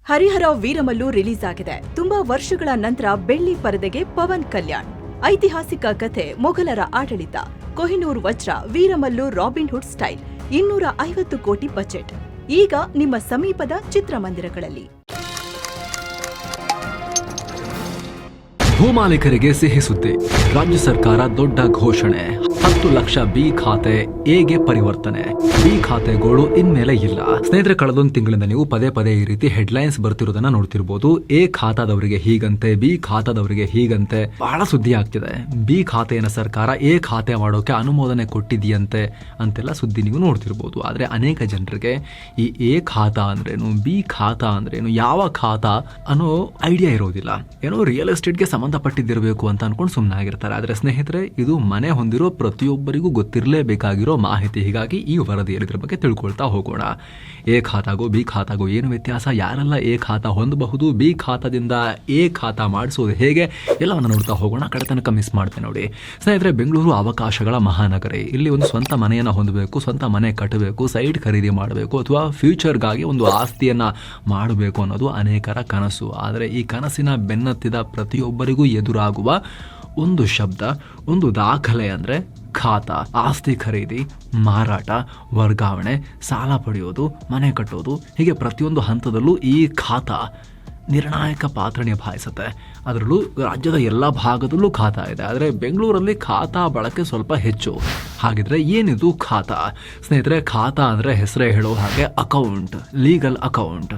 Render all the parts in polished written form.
Harihara ವೀರಮಲ್ಲು release ಆಗಿದೆ. ತುಂಬಾ ವರ್ಷಗಳ ನಂತರ ಬೆಳ್ಳಿ ಪರದೆಗೆ ಪವನ್ ಕಲ್ಯಾಣ್. ಐತಿಹಾಸಿಕ ಕಥೆ, ಮೊಘಲರ ಆಡಳಿತ, ಕೊಹಿನೂರ್ ವಜ್ರ, ವೀರಮಲ್ಲು ರಾಬಿನ್ ಹುಡ್ ಸ್ಟೈಲ್, 250 ಕೋಟಿ ಬಜೆಟ್. ಈಗ ನಿಮ್ಮ ಸಮೀಪದ ಚಿತ್ರಮಂದಿರಗಳಲ್ಲಿ. ಭೂಮಾಲೀಕರಿಗೆ ಸಿಹಿ ಸುದ್ದಿ. ರಾಜ್ಯ ಸರ್ಕಾರ ದೊಡ್ಡ ಘೋಷಣೆ. 10 ಲಕ್ಷ ಬಿ ಖಾತೆ ಎಗೆ ಪರಿವರ್ತನೆ. ಬಿ ಖಾತೆಗಳು ಇನ್ಮೇಲೆ ಇಲ್ಲ. ಸ್ನೇಹಿತರೆ, ಕಳೆದೊಂದು ತಿಂಗಳಿಂದ ನೀವು ಪದೇ ಪದೇ ಈ ರೀತಿ ಹೆಡ್ಲೈನ್ಸ್ ಬರ್ತಿರೋದನ್ನ ನೋಡ್ತಿರ್ಬೋದು. ಎ ಖಾತಾದವರಿಗೆ ಹೀಗಂತೆ, ಬಿ ಖಾತಾದವರಿಗೆ ಹೀಗಂತೆ, ಬಹಳ ಸುದ್ದಿ ಆಗ್ತಿದೆ. ಬಿ ಖಾತೆಯನ್ನು ಸರ್ಕಾರ ಎ ಖಾತೆ ಮಾಡೋಕೆ ಅನುಮೋದನೆ ಕೊಟ್ಟಿದೆಯಂತೆ ಅಂತೆಲ್ಲ ಸುದ್ದಿ ನೀವು ನೋಡ್ತಿರ್ಬೋದು. ಆದ್ರೆ ಅನೇಕ ಜನರಿಗೆ ಈ ಎ ಖಾತಾ ಅಂದ್ರೇನು, ಬಿ ಖಾತಾ ಅಂದ್ರೇನು, ಯಾವ ಖಾತಾ ಅನ್ನೋ ಐಡಿಯಾ ಇರೋದಿಲ್ಲ. ಏನೋ ರಿಯಲ್ ಎಸ್ಟೇಟ್ಗೆ ಸಂಬಂಧಪಟ್ಟಿದ್ದಿರಬೇಕು ಅಂತ ಅನ್ಕೊಂಡು ಸುಮ್ಮನೆ ಆಗಿರ್ತಾರೆ. ಆದ್ರೆ ಸ್ನೇಹಿತರೆ, ಇದು ಮನೆ ಹೊಂದಿರೋ ಪ್ರತಿಯೊಬ್ಬರಿಗೂ ಗೊತ್ತಿರಲೇಬೇಕಾಗಿರೋ ಮಾಹಿತಿ. ಹೀಗಾಗಿ ಈ ವರದಿಯಲ್ಲಿ ಇದ್ರ ಬಗ್ಗೆ ತಿಳ್ಕೊಳ್ತಾ ಹೋಗೋಣ. ಎ ಖಾತಾಗೂ ಬಿ ಖಾತಾಗೂ ಏನು ವ್ಯತ್ಯಾಸ, ಯಾರೆಲ್ಲ ಎ ಖಾತಾ ಹೊಂದಬಹುದು, ಬಿ ಖಾತಾದಿಂದ ಎ ಖಾತಾ ಮಾಡಿಸೋದು ಹೇಗೆ, ಎಲ್ಲವನ್ನು ನೋಡ್ತಾ ಹೋಗೋಣ. ಕಡೆ ತನಕ ಮಿಸ್ ಮಾಡ್ತೇನೆ ನೋಡಿ. ಸ್ನೇಹಿತರೆ, ಬೆಂಗಳೂರು ಅವಕಾಶಗಳ ಮಹಾನಗರಿ. ಇಲ್ಲಿ ಒಂದು ಸ್ವಂತ ಮನೆಯನ್ನು ಹೊಂದಬೇಕು, ಸ್ವಂತ ಮನೆ ಕಟ್ಟಬೇಕು, ಸೈಟ್ ಖರೀದಿ ಮಾಡಬೇಕು, ಅಥವಾ ಫ್ಯೂಚರ್ಗಾಗಿ ಒಂದು ಆಸ್ತಿಯನ್ನ ಮಾಡಬೇಕು ಅನ್ನೋದು ಅನೇಕರ ಕನಸು. ಆದರೆ ಈ ಕನಸಿನ ಬೆನ್ನತ್ತಿದ ಪ್ರತಿಯೊಬ್ಬರಿಗೂ ಎದುರಾಗುವ ಒಂದು ಶಬ್ದ, ಒಂದು ದಾಖಲೆ ಅಂದ್ರೆ ಖಾತಾ. ಆಸ್ತಿ ಖರೀದಿ, ಮಾರಾಟ, ವರ್ಗಾವಣೆ, ಸಾಲ ಪಡೆಯೋದು, ಮನೆ ಕಟ್ಟೋದು, ಹೀಗೆ ಪ್ರತಿಯೊಂದು ಹಂತದಲ್ಲೂ ಈ ಖಾತಾ ನಿರ್ಣಾಯಕ ಪಾತ್ರ ನಿಭಾಯಿಸುತ್ತೆ. ಅದರಲ್ಲೂ ರಾಜ್ಯದ ಎಲ್ಲ ಭಾಗದಲ್ಲೂ ಖಾತಾ ಇದೆ. ಆದರೆ ಬೆಂಗಳೂರಲ್ಲಿ ಖಾತಾ ಬಳಕೆ ಸ್ವಲ್ಪ ಹೆಚ್ಚು. ಹಾಗಿದ್ರೆ ಏನಿದು ಖಾತಾ? ಸ್ನೇಹಿತರೆ, ಖಾತಾ ಅಂದರೆ ಹೆಸರೇ ಹೇಳೋ ಹಾಗೆ ಅಕೌಂಟ್, ಲೀಗಲ್ ಅಕೌಂಟ್.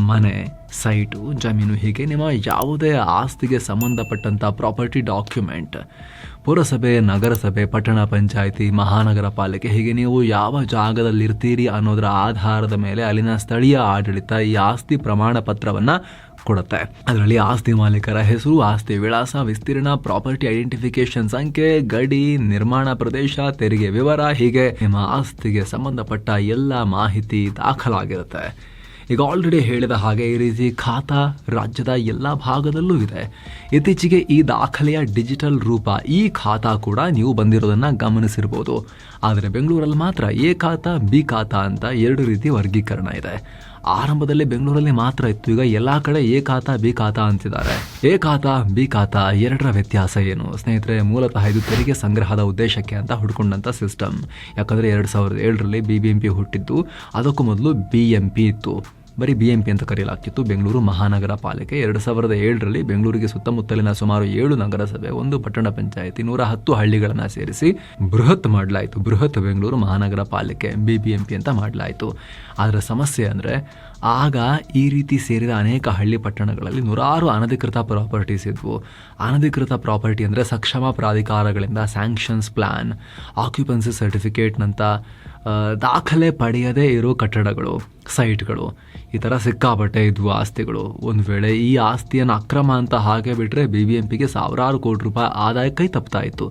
ಮನೆ, ಸೈಟು, ಜಮೀನು, ಹೀಗೆ ನಿಮ್ಮ ಯಾವುದೇ ಆಸ್ತಿಗೆ ಸಂಬಂಧಪಟ್ಟಂಥ ಪ್ರಾಪರ್ಟಿ ಡಾಕ್ಯುಮೆಂಟ್. ಪುರಸಭೆ, ನಗರಸಭೆ, ಪಟ್ಟಣ ಪಂಚಾಯಿತಿ, ಮಹಾನಗರ ಪಾಲಿಕೆ, ಹೀಗೆ ನೀವು ಯಾವ ಜಾಗದಲ್ಲಿರ್ತೀರಿ ಅನ್ನೋದರ ಆಧಾರದ ಮೇಲೆ ಅಲ್ಲಿನ ಸ್ಥಳೀಯ ಆಡಳಿತ ಈ ಆಸ್ತಿ ಪ್ರಮಾಣ ಪತ್ರವನ್ನು ಕೊಡುತ್ತೆ. ಅದರಲ್ಲಿ ಆಸ್ತಿ ಮಾಲೀಕರ ಹೆಸರು, ಆಸ್ತಿ ವಿಳಾಸ, ವಿಸ್ತೀರ್ಣ, ಪ್ರಾಪರ್ಟಿ ಐಡೆಂಟಿಫಿಕೇಶನ್ ಸಂಖ್ಯೆ, ಗಡಿ, ನಿರ್ಮಾಣ ಪ್ರದೇಶ, ತೆರಿಗೆ ವಿವರ, ಹೀಗೆ ನಿಮ್ಮ ಆಸ್ತಿಗೆ ಸಂಬಂಧಪಟ್ಟ ಎಲ್ಲ ಮಾಹಿತಿ ದಾಖಲಾಗಿರುತ್ತೆ. ಈಗ ಆಲ್ರೆಡಿ ಹೇಳಿದ ಹಾಗೆ ಈ ರೀತಿ ಖಾತಾ ರಾಜ್ಯದ ಎಲ್ಲ ಭಾಗದಲ್ಲೂ ಇದೆ. ಇತ್ತೀಚೆಗೆ ಈ ದಾಖಲೆಯ ಡಿಜಿಟಲ್ ರೂಪ ಇ ಖಾತಾ ಕೂಡ ನೀವು ಬಂದಿರೋದನ್ನ ಗಮನಿಸಿರ್ಬೋದು. ಆದರೆ ಬೆಂಗಳೂರಲ್ಲಿ ಮಾತ್ರ ಎ ಖಾತಾ, ಬಿ ಖಾತಾ ಅಂತ 2 ರೀತಿ ವರ್ಗೀಕರಣ ಇದೆ. ಆರಂಭದಲ್ಲಿ ಬೆಂಗಳೂರಲ್ಲಿ ಮಾತ್ರ ಇತ್ತು. ಈಗ ಎಲ್ಲಾ ಕಡೆ ಎ ಖಾತಾ, ಬಿ ಖಾತಾ ಅಂತಿದ್ದಾರೆ. ಎ ಖಾತಾ, ಬಿ ಖಾತಾ ಎರಡರ ವ್ಯತ್ಯಾಸ ಏನು? ಸ್ನೇಹಿತರೆ, ಮೂಲತಃ ಇದು ತೆರಿಗೆ ಸಂಗ್ರಹದ ಉದ್ದೇಶಕ್ಕೆ ಅಂತ ಹುಡ್ಕೊಂಡಂತ ಸಿಸ್ಟಮ್. ಯಾಕಂದ್ರೆ 2007ರಲ್ಲಿ BBMP ಹುಟ್ಟಿದ್ದು. ಅದಕ್ಕೂ ಮೊದಲು BMP ಇತ್ತು. ಬರೀ BMP ಅಂತ ಕರೆಯಲಾಗ್ತಿತ್ತು. ಬೆಂಗಳೂರು ಮಹಾನಗರ ಪಾಲಿಕೆ 2007ರಲ್ಲಿ ಬೆಂಗಳೂರಿಗೆ ಸುತ್ತಮುತ್ತಲಿನ ಸುಮಾರು 7 ನಗರಸಭೆ, 1 ಪಟ್ಟಣ ಪಂಚಾಯಿತಿ, 110 ಹಳ್ಳಿಗಳನ್ನು ಸೇರಿಸಿ ಬೃಹತ್ ಮಾಡಲಾಯಿತು. ಬೃಹತ್ ಬೆಂಗಳೂರು ಮಹಾನಗರ ಪಾಲಿಕೆ, BBMP ಅಂತ ಮಾಡಲಾಯಿತು. ಆದರೆ ಸಮಸ್ಯೆ ಅಂದರೆ ಆಗ ಈ ರೀತಿ ಸೇರಿದ ಅನೇಕ ಹಳ್ಳಿ ಪಟ್ಟಣಗಳಲ್ಲಿ ನೂರಾರು ಅನಧಿಕೃತ ಪ್ರಾಪರ್ಟೀಸ್ ಇದ್ವು. ಅನಧಿಕೃತ ಪ್ರಾಪರ್ಟಿ ಅಂದರೆ ಸಕ್ಷಮ ಪ್ರಾಧಿಕಾರಗಳಿಂದ ಸ್ಯಾಂಕ್ಷನ್ಸ್ ಪ್ಲಾನ್, ಆಕ್ಯುಪೆನ್ಸಿ ಸರ್ಟಿಫಿಕೇಟ್ನಂಥ ದಾಖಲೆ ಪಡೆಯದೇ ಇರೋ ಕಟ್ಟಡಗಳು, ಸೈಟ್ಗಳು, ಈ ಥರ ಸಿಕ್ಕಾಪಟ್ಟೆ ಇದ್ವು ಆಸ್ತಿಗಳು. ಒಂದು ವೇಳೆ ಈ ಆಸ್ತಿಯನ್ನು ಅಕ್ರಮ ಅಂತ ಹಾಗೆ ಬಿಟ್ಟರೆ BBMPಗೆ ಸಾವಿರಾರು ಕೋಟಿ ರೂಪಾಯಿ ಆದಾಯ ಕೈ ತಪ್ತಾ ಇತ್ತು.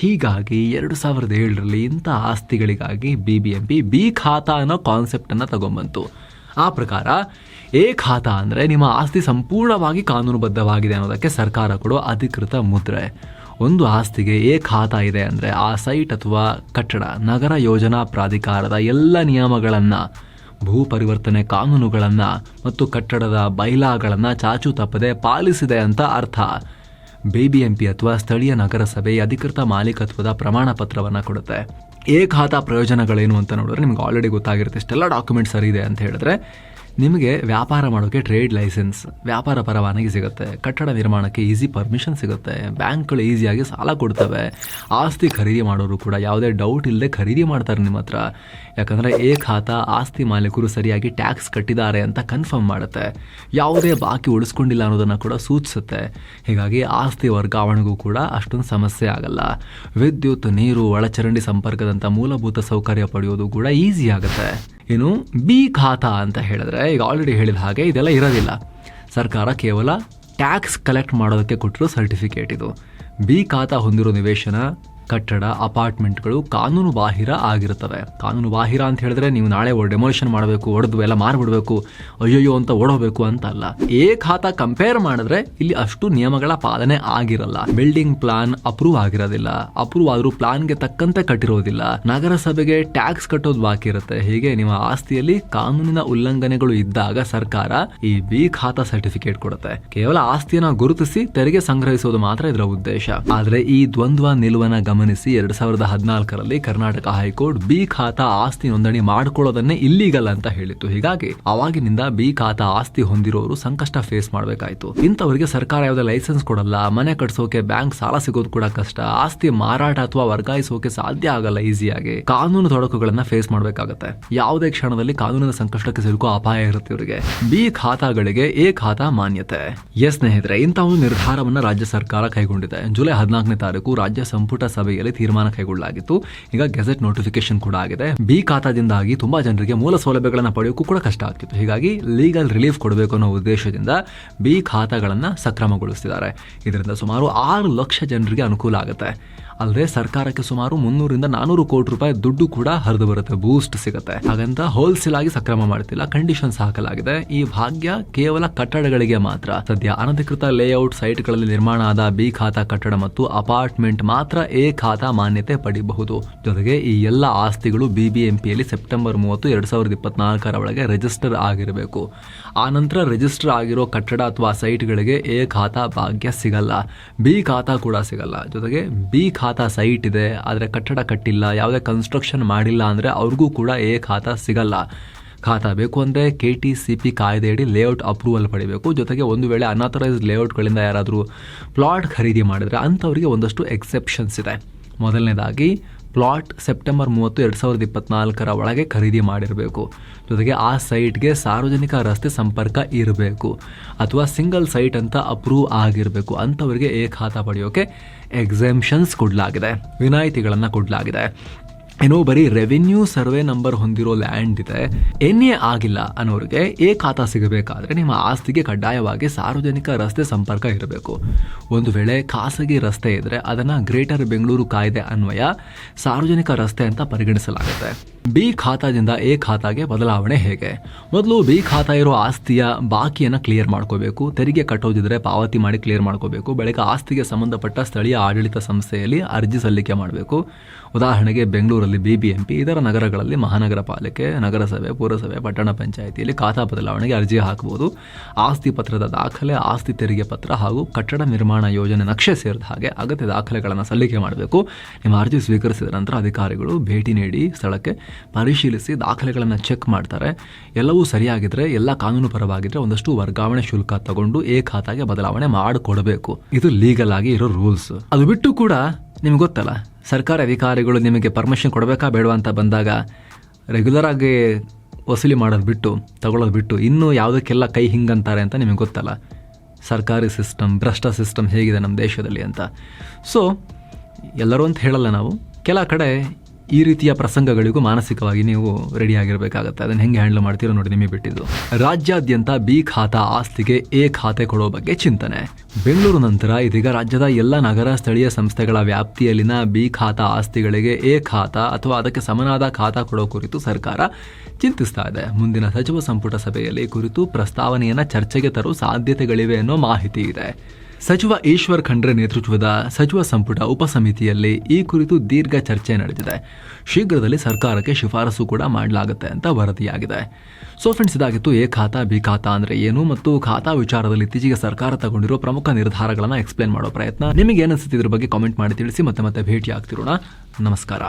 ಹೀಗಾಗಿ 2007ರಲ್ಲಿ ಇಂಥ ಆಸ್ತಿಗಳಿಗಾಗಿ BBMP ಬಿ ಖಾತಾ ಅನ್ನೋ ಕಾನ್ಸೆಪ್ಟನ್ನು ತಗೊಂಬಂತು. ಆ ಪ್ರಕಾರ ಎ ಖಾತಾ ಅಂದರೆ ನಿಮ್ಮ ಆಸ್ತಿ ಸಂಪೂರ್ಣವಾಗಿ ಕಾನೂನುಬದ್ಧವಾಗಿದೆ ಅನ್ನೋದಕ್ಕೆ ಸರ್ಕಾರ ಕೊಡೋ ಅಧಿಕೃತ ಮುದ್ರೆ. ಒಂದು ಆಸ್ತಿಗೆ ಎ ಖಾತಾ ಇದೆ ಅಂದರೆ ಆ ಸೈಟ್ ಅಥವಾ ಕಟ್ಟಡ ನಗರ ಯೋಜನಾ ಪ್ರಾಧಿಕಾರದ ಎಲ್ಲ ನಿಯಮಗಳನ್ನು, ಭೂ ಪರಿವರ್ತನೆ ಕಾನೂನುಗಳನ್ನು ಮತ್ತು ಕಟ್ಟಡದ ಬೈಲಾಗಳನ್ನು ಚಾಚು ತಪ್ಪದೆ ಪಾಲಿಸಿದೆ ಅಂತ ಅರ್ಥ. BBMP ಅಥವಾ ಸ್ಥಳೀಯ ನಗರಸಭೆ ಅಧಿಕೃತ ಮಾಲೀಕತ್ವದ ಪ್ರಮಾಣ ಪತ್ರವನ್ನು ಕೊಡುತ್ತೆ. ಎ ಖಾತಾ ಪ್ರಯೋಜನಗಳೇನು ಅಂತ ನೋಡಿದ್ರೆ ನಿಮ್ಗೆ ಆಲ್ರೆಡಿ ಗೊತ್ತಾಗಿರುತ್ತೆ. ಇಷ್ಟೆಲ್ಲ ಡಾಕ್ಯುಮೆಂಟ್ ಸರಿ ಇದೆ ಅಂತ ಹೇಳಿದ್ರೆ ನಿಮಗೆ ವ್ಯಾಪಾರ ಮಾಡೋಕ್ಕೆ ಟ್ರೇಡ್ ಲೈಸೆನ್ಸ್, ವ್ಯಾಪಾರ ಪರವಾನಗಿ ಸಿಗುತ್ತೆ, ಕಟ್ಟಡ ನಿರ್ಮಾಣಕ್ಕೆ ಈಸಿ ಪರ್ಮಿಷನ್ ಸಿಗುತ್ತೆ, ಬ್ಯಾಂಕ್ಗಳು ಈಸಿಯಾಗಿ ಸಾಲ ಕೊಡ್ತವೆ, ಆಸ್ತಿ ಖರೀದಿ ಮಾಡೋರು ಕೂಡ ಯಾವುದೇ ಡೌಟ್ ಇಲ್ಲದೆ ಖರೀದಿ ಮಾಡ್ತಾರೆ ನಿಮ್ಮ ಹತ್ರ. ಯಾಕಂದರೆ ಎ ಖಾತಾ ಆಸ್ತಿ ಮಾಲೀಕರು ಸರಿಯಾಗಿ ಟ್ಯಾಕ್ಸ್ ಕಟ್ಟಿದ್ದಾರೆ ಅಂತ ಕನ್ಫರ್ಮ್ ಮಾಡುತ್ತೆ, ಯಾವುದೇ ಬಾಕಿ ಉಳಿಸ್ಕೊಂಡಿಲ್ಲ ಅನ್ನೋದನ್ನು ಕೂಡ ಸೂಚಿಸುತ್ತೆ. ಹೀಗಾಗಿ ಆಸ್ತಿ ವರ್ಗಾವಣೆಗೂ ಕೂಡ ಅಷ್ಟೊಂದು ಸಮಸ್ಯೆ ಆಗಲ್ಲ. ವಿದ್ಯುತ್, ನೀರು, ಒಳಚರಂಡಿ ಸಂಪರ್ಕದಂಥ ಮೂಲಭೂತ ಸೌಕರ್ಯ ಪಡೆಯೋದು ಕೂಡ ಈಸಿ ಆಗುತ್ತೆ. ಇನ್ನು ಬಿ ಖಾತಾ ಅಂತ ಹೇಳಿದ್ರೆ ಈಗ ಆಲ್ರೆಡಿ ಹೇಳಿದ ಹಾಗೆ ಇದೆಲ್ಲ ಇರೋದಿಲ್ಲ. ಸರ್ಕಾರ ಕೇವಲ ಟ್ಯಾಕ್ಸ್ ಕಲೆಕ್ಟ್ ಮಾಡೋದಕ್ಕೆ ಕೊಟ್ಟಿರೋ ಸರ್ಟಿಫಿಕೇಟ್ ಇದು. ಬಿ ಖಾತಾ ಹೊಂದಿರೋ ನಿವೇಶನ ಕಟ್ಟಡ ಅಪಾರ್ಟ್ಮೆಂಟ್ಗಳು ಕಾನೂನು ಬಾಹಿರ ಆಗಿರುತ್ತವೆ. ಕಾನೂನು ಬಾಹಿರ ಅಂತ ಹೇಳಿದ್ರೆ ನೀವು ನಾಳೆ ಡೆಮೋಲಿಷನ್ ಮಾಡಬೇಕು, ಒಡೆದು ಎಲ್ಲ ಮಾರ್ಬಿಡ್ಬೇಕು, ಅಯ್ಯಯ್ಯೋ ಅಂತ ಓಡೋಬೇಕು ಅಂತ ಅಲ್ಲ. ಎ ಖಾತಾ ಕಂಪೇರ್ ಮಾಡಿದ್ರೆ ಇಲ್ಲಿ ಅಷ್ಟು ನಿಯಮಗಳ ಪಾಲನೆ ಆಗಿರಲ್ಲ. ಬಿಲ್ಡಿಂಗ್ ಪ್ಲಾನ್ ಅಪ್ರೂವ್ ಆಗಿರೋದಿಲ್ಲ, ಅಪ್ರೂವ್ ಆದ್ರೂ ಪ್ಲಾನ್ಗೆ ತಕ್ಕಂತೆ ಕಟ್ಟಿರೋದಿಲ್ಲ, ನಗರಸಭೆಗೆ ಟ್ಯಾಕ್ಸ್ ಕಟ್ಟೋದು ಬಾಕಿ ಇರುತ್ತೆ. ಹೀಗೆ ನಿಮ್ಮ ಆಸ್ತಿಯಲ್ಲಿ ಕಾನೂನಿನ ಉಲ್ಲಂಘನೆಗಳು ಇದ್ದಾಗ ಸರ್ಕಾರ ಈ ಬಿ ಖಾತಾ ಸರ್ಟಿಫಿಕೇಟ್ ಕೊಡುತ್ತೆ. ಕೇವಲ ಆಸ್ತಿಯನ್ನ ಗುರುತಿಸಿ ತೆರಿಗೆ ಸಂಗ್ರಹಿಸೋದು ಮಾತ್ರ ಇದರ ಉದ್ದೇಶ. ಆದ್ರೆ ಈ ದ್ವಂದ್ವ ನಿಲುವನ್ನ ಗಮನಿಸಿ 2014ರಲ್ಲಿ ಕರ್ನಾಟಕ ಹೈಕೋರ್ಟ್ ಬಿ ಖಾತಾ ಆಸ್ತಿ ನೋಂದಣಿ ಮಾಡ್ಕೊಳ್ಳೋದನ್ನೇ ಇಲ್ಲೀಗಲ್ ಅಂತ ಹೇಳಿತ್ತು. ಹೀಗಾಗಿ ಅವಾಗಿನಿಂದ ಬಿ ಖಾತಾ ಆಸ್ತಿ ಹೊಂದಿರೋರು ಸಂಕಷ್ಟ ಫೇಸ್ ಮಾಡಬೇಕಾಯ್ತು. ಇಂಥವರಿಗೆ ಸರ್ಕಾರ ಯಾವುದೇ ಲೈಸೆನ್ಸ್ ಕೊಡಲ್ಲ, ಮನೆ ಕಟ್ಸೋಕೆ ಬ್ಯಾಂಕ್ ಸಾಲ ಸಿಗೋದು ಕೂಡ ಕಷ್ಟ, ಆಸ್ತಿ ಮಾರಾಟ ಅಥವಾ ವರ್ಗಾಯಿಸೋಕೆ ಸಾಧ್ಯ ಆಗಲ್ಲ ಈಸಿಯಾಗಿ, ಕಾನೂನು ತೊಡಕುಗಳನ್ನ ಫೇಸ್ ಮಾಡಬೇಕಾಗತ್ತೆ. ಯಾವುದೇ ಕ್ಷಣದಲ್ಲಿ ಕಾನೂನಿನ ಸಂಕಷ್ಟಕ್ಕೆ ಸಿಲುಕೋ ಅಪಾಯ ಇರುತ್ತೆ ಇವರಿಗೆ. ಬಿ ಖಾತಾಗಳಿಗೆ ಎ ಖಾತಾ ಮಾನ್ಯತೆ. ಎಸ್ ಸ್ನೇಹಿತರೆ, ಇಂಥ ಒಂದು ನಿರ್ಧಾರವನ್ನ ರಾಜ್ಯ ಸರ್ಕಾರ ಕೈಗೊಂಡಿದೆ. ಜುಲೈ 14ನೇ ತಾರೀಕು ರಾಜ್ಯ ಸಂಪುಟ ಸಭೆಯಲ್ಲಿ ತೀರ್ಮಾನ ಕೈಗೊಳ್ಳಲಾಗಿತ್ತು. ಈಗ ಗೆಜೆಟ್ ನೋಟಿಫಿಕೇಶನ್ ಕೂಡ ಆಗಿದೆ. ಬಿ ಖಾತಾದಿಂದಾಗಿ ತುಂಬಾ ಜನರಿಗೆ ಮೂಲ ಸೌಲಭ್ಯಗಳನ್ನ ಪಡೆಯೋಕ್ಕೂ ಕೂಡ ಕಷ್ಟ ಆಗ್ತಿತ್ತು. ಹೀಗಾಗಿ ಲೀಗಲ್ ರಿಲೀಫ್ ಕೊಡಬೇಕು ಅನ್ನೋ ಉದ್ದೇಶದಿಂದ ಬಿ ಖಾತಾಗಳನ್ನ ಸಕ್ರಮಗೊಳಿಸಿದ್ದಾರೆ. ಇದರಿಂದ ಸುಮಾರು 6 ಲಕ್ಷ ಜನರಿಗೆ ಅನುಕೂಲ ಆಗುತ್ತೆ. ಅಲ್ಲದೆ ಸರ್ಕಾರಕ್ಕೆ ಸುಮಾರು 300ರಿಂದ 400 ಕೋಟಿ ರೂಪಾಯಿ ದುಡ್ಡು ಕೂಡ ಹರಿದು ಬರುತ್ತೆ, ಬೂಸ್ಟ್ ಸಿಗುತ್ತೆ. ಹಾಗಂತ ಹೋಲ್ಸೇಲ್ ಆಗಿ ಸಕ್ರಮ ಮಾಡ್ತಿಲ್ಲ, ಕಂಡೀಷನ್ಸ್ ಹಾಕಲಾಗಿದೆ. ಈ ಭಾಗ್ಯ ಕೇವಲ ಕಟ್ಟಡಗಳಿಗೆ ಮಾತ್ರ. ಸದ್ಯ ಅನಧಿಕೃತ ಲೇಔಟ್ ಸೈಟ್ಗಳಲ್ಲಿ ನಿರ್ಮಾಣ ಆದ ಬಿ ಖಾತಾ ಕಟ್ಟಡ ಮತ್ತು ಅಪಾರ್ಟ್ಮೆಂಟ್ ಮಾತ್ರ ಎ ಖಾತಾ ಮಾನ್ಯತೆ ಪಡೆಯಬಹುದು. ಜೊತೆಗೆ ಈ ಎಲ್ಲ ಆಸ್ತಿಗಳು ಬಿಬಿಎಂಪಿಯಲ್ಲಿ ಸೆಪ್ಟೆಂಬರ್ 30, 2024 ಒಳಗೆ ರಿಜಿಸ್ಟರ್ ಆಗಿರಬೇಕು. ಆ ನಂತರ ರಿಜಿಸ್ಟರ್ ಆಗಿರೋ ಕಟ್ಟಡ ಅಥವಾ ಸೈಟ್ಗಳಿಗೆ ಎ ಖಾತಾ ಭಾಗ್ಯ ಸಿಗಲ್ಲ, ಬಿ ಖಾತಾ ಕೂಡ ಸಿಗಲ್ಲ. ಜೊತೆಗೆ ಬಿ ಖಾತಾ ಸೈಟ್ ಇದೆ ಆದರೆ ಕಟ್ಟಡ ಕಟ್ಟಿಲ್ಲ, ಯಾವುದೇ ಕನ್ಸ್ಟ್ರಕ್ಷನ್ ಮಾಡಿಲ್ಲ ಅಂದರೆ ಅವ್ರಿಗೂ ಕೂಡ ಎ ಖಾತಾ ಸಿಗಲ್ಲ. ಖಾತಾ ಬೇಕು ಅಂದರೆ KTCP ಕಾಯ್ದೆಯಡಿ ಲೇಔಟ್ ಅಪ್ರೂವಲ್ ಪಡಿಬೇಕು. ಜೊತೆಗೆ ಒಂದು ವೇಳೆ ಅನ್ಆಥರೈಸ್ಡ್ ಲೇಔಟ್ಗಳಿಂದ ಯಾರಾದರೂ ಪ್ಲಾಟ್ ಖರೀದಿ ಮಾಡಿದರೆ ಅಂಥವರಿಗೆ ಒಂದಷ್ಟು ಎಕ್ಸೆಪ್ಷನ್ಸ್ ಇದೆ. ಮೊದಲನೇದಾಗಿ ಪ್ಲಾಟ್ ಸೆಪ್ಟೆಂಬರ್ 30, 2024 ಒಳಗೆ ಖರೀದಿ ಮಾಡಿರಬೇಕು. ಜೊತೆಗೆ ಆ ಸೈಟ್ಗೆ ಸಾರ್ವಜನಿಕ ರಸ್ತೆ ಸಂಪರ್ಕ ಇರಬೇಕು ಅಥವಾ ಸಿಂಗಲ್ ಸೈಟ್ ಅಂತ ಅಪ್ರೂವ್ ಆಗಿರಬೇಕು. ಅಂಥವರಿಗೆ ಎ ಖಾತಾ ಪಡೆಯೋಕೆ ಎಕ್ಸೆಂಪ್ಷನ್ಸ್ ಕೊಡಲಾಗಿದೆ, ವಿನಾಯಿತಿಗಳನ್ನು ಕೊಡಲಾಗಿದೆ. ಏನೋ ಬರೀ ರೆವಿನ್ಯೂ ಸರ್ವೆ ನಂಬರ್ ಹೊಂದಿರೋ ಲ್ಯಾಂಡ್ ಇದೆ, NA ಆಗಿಲ್ಲ ಅನ್ನೋರಿಗೆ ಎ ಖಾತಾ ಸಿಗಬೇಕಾದ್ರೆ ನಿಮ್ಮ ಆಸ್ತಿಗೆ ಕಡ್ಡಾಯವಾಗಿ ಸಾರ್ವಜನಿಕ ರಸ್ತೆ ಸಂಪರ್ಕ ಇರಬೇಕು. ಒಂದು ವೇಳೆ ಖಾಸಗಿ ರಸ್ತೆ ಇದ್ರೆ ಅದನ್ನ ಗ್ರೇಟರ್ ಬೆಂಗಳೂರು ಕಾಯ್ದೆ ಅನ್ವಯ ಸಾರ್ವಜನಿಕ ರಸ್ತೆ ಅಂತ ಪರಿಗಣಿಸಲಾಗುತ್ತೆ. ಬಿ ಖಾತಾದಿಂದ ಎ ಖಾತಾಗೆ ಬದಲಾವಣೆ ಹೇಗೆ? ಮೊದಲು ಬಿ ಖಾತಾ ಇರೋ ಆಸ್ತಿಯ ಬಾಕಿಯನ್ನು ಕ್ಲಿಯರ್ ಮಾಡ್ಕೋಬೇಕು. ತೆರಿಗೆ ಕಟ್ಟೋದಿದ್ರೆ ಪಾವತಿ ಮಾಡಿ ಕ್ಲಿಯರ್ ಮಾಡ್ಕೋಬೇಕು. ಬಳಿಕ ಆಸ್ತಿಗೆ ಸಂಬಂಧಪಟ್ಟ ಸ್ಥಳೀಯ ಆಡಳಿತ ಸಂಸ್ಥೆಯಲ್ಲಿ ಅರ್ಜಿ ಸಲ್ಲಿಕೆ ಮಾಡಬೇಕು. ಉದಾಹರಣೆಗೆ ಬೆಂಗಳೂರಲ್ಲಿ BBMP, ಇದರ ನಗರಗಳಲ್ಲಿ ಮಹಾನಗರ ಪಾಲಿಕೆ, ನಗರಸಭೆ, ಪುರಸಭೆ, ಪಟ್ಟಣ ಪಂಚಾಯಿತಿಯಲ್ಲಿ ಖಾತಾ ಬದಲಾವಣೆಗೆ ಅರ್ಜಿ ಹಾಕಬಹುದು. ಆಸ್ತಿ ಪತ್ರದ ದಾಖಲೆ, ಆಸ್ತಿ ತೆರಿಗೆ ಪತ್ರ ಹಾಗೂ ಕಟ್ಟಡ ನಿರ್ಮಾಣ ಯೋಜನೆ ನಕ್ಷೆ ಸೇರಿದ ಹಾಗೆ ಅಗತ್ಯ ದಾಖಲೆಗಳನ್ನು ಸಲ್ಲಿಕೆ ಮಾಡಬೇಕು. ನಿಮ್ಮ ಅರ್ಜಿ ಸ್ವೀಕರಿಸಿದ ನಂತರ ಅಧಿಕಾರಿಗಳು ಭೇಟಿ ನೀಡಿ ಸ್ಥಳಕ್ಕೆ ಪರಿಶೀಲಿಸಿ ದಾಖಲೆಗಳನ್ನು ಚೆಕ್ ಮಾಡ್ತಾರೆ. ಎಲ್ಲವೂ ಸರಿಯಾಗಿದ್ರೆ, ಎಲ್ಲ ಕಾನೂನು ಪರವಾಗಿದ್ರೆ ಒಂದಷ್ಟು ವರ್ಗಾವಣೆ ಶುಲ್ಕ ತಗೊಂಡು ಎ ಖಾತಾಗೆ ಬದಲಾವಣೆ ಮಾಡಿಕೊಡಬೇಕು. ಇದು ಲೀಗಲ್ ಆಗಿ ಇರೋ ರೂಲ್ಸ್. ಅದು ಬಿಟ್ಟು ಕೂಡ ನಿಮ್ಗೆ ಗೊತ್ತಲ್ಲ, ಸರ್ಕಾರಿ ಅಧಿಕಾರಿಗಳು ನಿಮಗೆ ಪರ್ಮಿಷನ್ ಕೊಡಬೇಕಾ ಬೇಡವಾ ಅಂತ ಬಂದಾಗ ರೆಗ್ಯುಲರ್ ಆಗಿ ವಸೂಲಿ ಮಾಡೋದು ಬಿಟ್ಟು, ತಗೊಳ್ಳೋದು ಬಿಟ್ಟು ಇನ್ನೂ ಯಾವುದಕ್ಕೆಲ್ಲ ಕೈ ಹಿಂಗಂತಾರೆ ಅಂತ ನಿಮಗೆ ಗೊತ್ತಲ್ಲ. ಸರ್ಕಾರಿ ಸಿಸ್ಟಮ್, ಭ್ರಷ್ಟ ಸಿಸ್ಟಮ್ ಹೇಗಿದೆ ನಮ್ಮ ದೇಶದಲ್ಲಿ ಅಂತ. ಸೊ ಎಲ್ಲರೂ ಅಂತ ಹೇಳಲ್ಲ ನಾವು, ಕೆಲ ಕಡೆ ಈ ರೀತಿಯ ಪ್ರಸಂಗಗಳಿಗೂ ಮಾನಸಿಕವಾಗಿ ನೀವು ರೆಡಿ ಆಗಿರಬೇಕಾಗತ್ತೆ. ಅದನ್ನು ಹೆಂಗೆ ಹ್ಯಾಂಡಲ್ ಮಾಡ್ತೀರೋ ನೋಡಿ ನಿಮಗೆ ಬಿಟ್ಟಿದ್ದು. ರಾಜ್ಯಾದ್ಯಂತ ಬಿ ಖಾತಾ ಆಸ್ತಿಗೆ ಎ ಖಾತೆ ಕೊಡೋ ಬಗ್ಗೆ ಚಿಂತನೆ. ಬೆಂಗಳೂರು ನಂತರ ಇದೀಗ ರಾಜ್ಯದ ಎಲ್ಲ ನಗರ ಸ್ಥಳೀಯ ಸಂಸ್ಥೆಗಳ ವ್ಯಾಪ್ತಿಯಲ್ಲಿನ ಬಿ ಖಾತಾ ಆಸ್ತಿಗಳಿಗೆ ಎ ಖಾತಾ ಅಥವಾ ಅದಕ್ಕೆ ಸಮನಾದ ಖಾತಾ ಕೊಡೋ ಕುರಿತು ಸರ್ಕಾರ ಚಿಂತಿಸ್ತಾ ಇದೆ. ಮುಂದಿನ ಸಚಿವ ಸಂಪುಟ ಸಭೆಯಲ್ಲಿ ಕುರಿತು ಪ್ರಸ್ತಾವನೆಯನ್ನು ಚರ್ಚೆಗೆ ತರುವ ಸಾಧ್ಯತೆಗಳಿವೆ ಅನ್ನೋ ಮಾಹಿತಿ ಇದೆ. ಸಚಿವ ಈಶ್ವರ್ ಖಂಡ್ರೆ ನೇತೃತ್ವದ ಸಚಿವ ಸಂಪುಟ ಉಪಸಮಿತಿಯಲ್ಲಿ ಈ ಕುರಿತು ದೀರ್ಘ ಚರ್ಚೆ ನಡೆದಿದೆ. ಶೀಘ್ರದಲ್ಲಿ ಸರ್ಕಾರಕ್ಕೆ ಶಿಫಾರಸು ಕೂಡ ಮಾಡಲಾಗುತ್ತೆ ಅಂತ ವರದಿಯಾಗಿದೆ. ಸೊ ಫ್ರೆಂಡ್ಸ್, ಇದಾಗಿತ್ತು ಎ ಖಾತಾ ಬಿ ಖಾತಾ ಅಂದರೆ ಏನು ಮತ್ತು ಖಾತಾ ವಿಚಾರದಲ್ಲಿ ಇತ್ತೀಚೆಗೆ ಸರ್ಕಾರ ತಗೊಂಡಿರೋ ಪ್ರಮುಖ ನಿರ್ಧಾರಗಳನ್ನು ಎಕ್ಸ್ಪ್ಲೇನ್ ಮಾಡೋ ಪ್ರಯತ್ನ. ನಿಮಗೆ ಏನಿಸುತ್ತೆ ಇದ್ರ ಬಗ್ಗೆ ಕಾಮೆಂಟ್ ಮಾಡಿ ತಿಳಿಸಿ. ಮತ್ತೆ ಭೇಟಿ ಆಗ್ತಿರೋಣ. ನಮಸ್ಕಾರ.